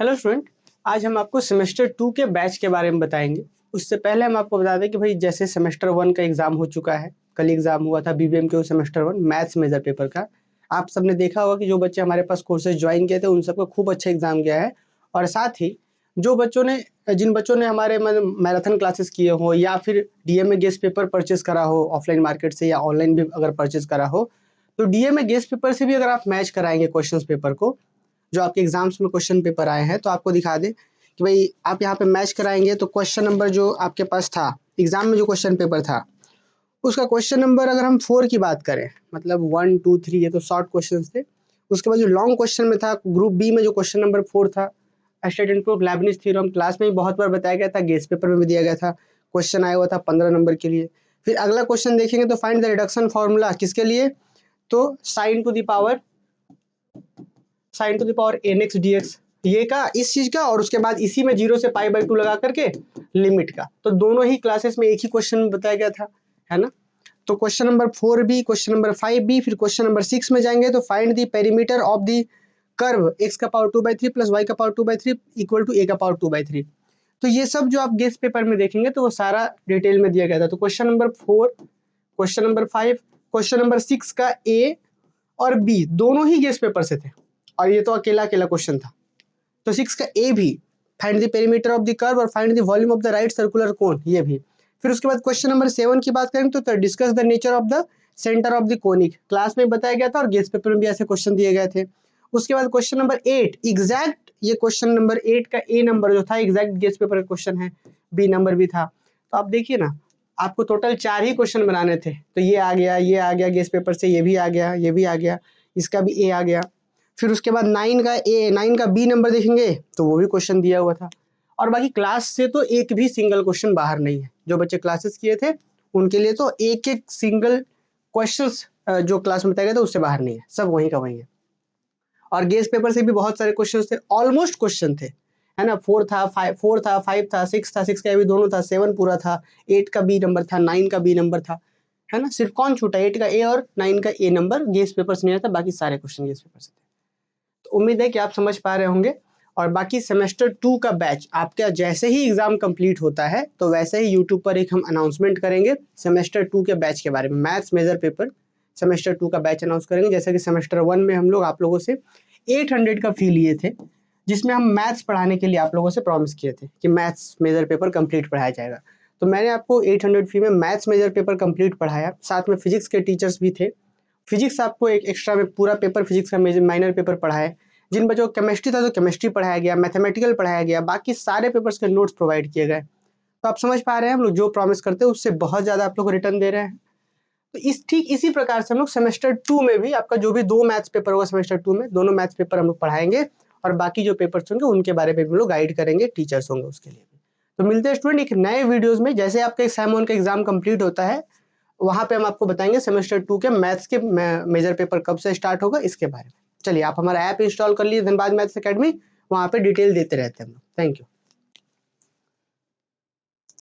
Hello student, आज हम आपको सेमेस्टर 2 के बैच के बारे में बताएंगे। उससे पहले हम आपको बता दें कि भाई जैसे सेमेस्टर 1 का एग्जाम हो चुका है, कल एग्जाम हुआ था बीबीएम के सेमेस्टर 1 मैथ्स मेजर पेपर का। आप सबने देखा होगा कि जो बच्चे हमारे पास कोर्सेज ज्वाइन किए थे उन सबका खूब अच्छा एग्जाम गया है। और साथ ही जिन बच्चों ने हमारे मैराथन क्लासेस किए हो या फिर डीएमए गेस्ट पेपर परचेज करा हो ऑफलाइन मार्केट से या ऑनलाइन भी अगर परचेज करा हो, तो डीएमए गेस्ट पेपर से भी अगर आप मैच कराएंगे क्वेश्चन पेपर को, जो आपके एग्जाम्स में क्वेश्चन पेपर आए हैं, तो आपको दिखा दें कि भाई आप यहाँ पे मैच कराएंगे तो क्वेश्चन नंबर जो आपके पास था एग्जाम में, जो क्वेश्चन पेपर था उसका क्वेश्चन नंबर अगर हम 4 की बात करें, मतलब 1 2 3 ये तो शॉर्ट क्वेश्चन थे। उसके बाद जो लॉन्ग क्वेश्चन में था ग्रुप बी में, जो क्वेश्चन नंबर 4 था, state and proof Lebanese theorem, class में भी बहुत बार बताया गया था, गेस्ट पेपर में भी दिया गया था, क्वेश्चन आया हुआ था 15 नंबर के लिए। फिर अगला क्वेश्चन देखेंगे तो फाइंड द रिडक्शन फॉर्मूला किसके लिए, तो sign to the power nx dx ये का इस चीज का, और उसके बाद इसी में 0 से π/2 लगा करके लिमिट का। तो दोनों ही क्लासेस में एक ही क्वेश्चन बताया गया था, है ना। तो क्वेश्चन नंबर 4 भी, क्वेश्चन नंबर 5 भी, फिर क्वेश्चन नंबर 6 में जाएंगे तो find the perimeter of the curve x का पावर 2/3 प्लस y का पावर 2/3 इक्वल टू a का पावर 2/3। तो ये सब जो आप गेस्ट पेपर में देखेंगे तो वो सारा डिटेल में दिया गया था। तो question number 4, question number 5, question number 6 का a और b दोनों ही गेस्ट पेपर से थे, और ये तो अकेला क्वेश्चन था। तो 6 का ए भी, find the perimeter of the curve और find the volume of the right circular cone, ये भी। फिर उसके बाद क्वेश्चन नंबर 7 की बात करें तो discuss the nature of the centre of the conic, class में बताया गया था और गेस्ट पेपर में भी ऐसे क्वेश्चन दिए गए थे। उसके बाद क्वेश्चन नंबर 8 एग्जैक्ट, ये क्वेश्चन नंबर 8 का ए नंबर जो था एग्जैक्ट गेस्ट पेपर का क्वेश्चन है, बी नंबर भी था। तो आप देखिए ना, आपको टोटल 4 ही क्वेश्चन बनाने थे, तो ये आ गया, ये आ गया गेस्ट पेपर से, ये भी आ गया, ये भी आ गया, इसका भी ए आ गया। फिर उसके बाद 9 का बी नंबर देखेंगे तो वो भी क्वेश्चन दिया हुआ था। और बाकी क्लास से तो एक भी सिंगल क्वेश्चन बाहर नहीं है। जो बच्चे क्लासेस किए थे उनके लिए तो एक एक सिंगल क्वेश्चन जो क्लास में बताया गया था उससे बाहर नहीं है, सब वहीं का वहीं है। और गेस्ट पेपर से भी बहुत सारे क्वेश्चन थे, ऑलमोस्ट क्वेश्चन थे, है ना। 4 था, 5 था, 6 था, 6 का भी दोनों था, 7 पूरा था, 8 का बी नंबर था, 9 का बी नंबर था, है ना। सिर्फ कौन छूटा, 8 का ए और 9 का ए नंबर गेस्ट पेपर से नहीं आता, बाकी सारे क्वेश्चन गेस्ट पेपर से थे। तो उम्मीद है कि आप समझ पा रहे होंगे। और बाकी सेमेस्टर 2 का बैच आपका जैसे ही एग्जाम कंप्लीट होता है तो वैसे ही यूट्यूब पर एक हम अनाउंसमेंट करेंगे सेमेस्टर 2 के बैच के बारे में, मैथ्स मेजर पेपर सेमेस्टर 2 का बैच अनाउंस करेंगे। जैसे कि सेमेस्टर 1 में हम लोग आप लोगों से 800 का फी लिए थे, जिसमें हम मैथ्स पढ़ाने के लिए आप लोगों से प्रॉमिस किए थे कि मैथ्स मेजर पेपर कंप्लीट पढ़ाया जाएगा। तो मैंने आपको 800 फी में मैथ्स मेजर पेपर कंप्लीट पढ़ाया, साथ में फिजिक्स के टीचर्स भी थे। फिजिक्स आपको एक एक्स्ट्रा में पूरा पेपर फिजिक्स का माइनर पेपर पढ़ाए। जिन बच्चों को केमिस्ट्री था तो केमिस्ट्री पढ़ाया गया, मैथमेटिकल पढ़ाया गया, बाकी सारे पेपर्स के नोट्स प्रोवाइड किए गए। तो आप समझ पा रहे हैं, हम लोग जो प्रॉमिस करते हैं उससे बहुत ज़्यादा आप लोग को रिटर्न दे रहे हैं। तो ठीक इसी प्रकार से हम लोग सेमेस्टर 2 में भी आपका जो भी 2 मैथ्स पेपर होगा सेमेस्टर 2 में, दोनों मैथ्स पेपर हम लोग पढ़ाएंगे, और बाकी जो पेपर्स होंगे उनके बारे में भी हम लोग गाइड करेंगे, टीचर्स होंगे उसके लिए भी। तो मिलते हैं स्टूडेंट एक नए वीडियोज़ में। जैसे आपका सेम 1 का एग्जाम कंप्लीट होता है वहाँ पे हम आपको बताएंगे सेमेस्टर 2 के मैथ्स के मेजर पेपर कब से स्टार्ट होगा इसके बारे में। चलिए, आप हमारा ऐप इंस्टॉल कर लीजिए, धनबाद मैथ्स एकेडमी, वहाँ पे डिटेल देते रहते हैं हम लोग। Thank you.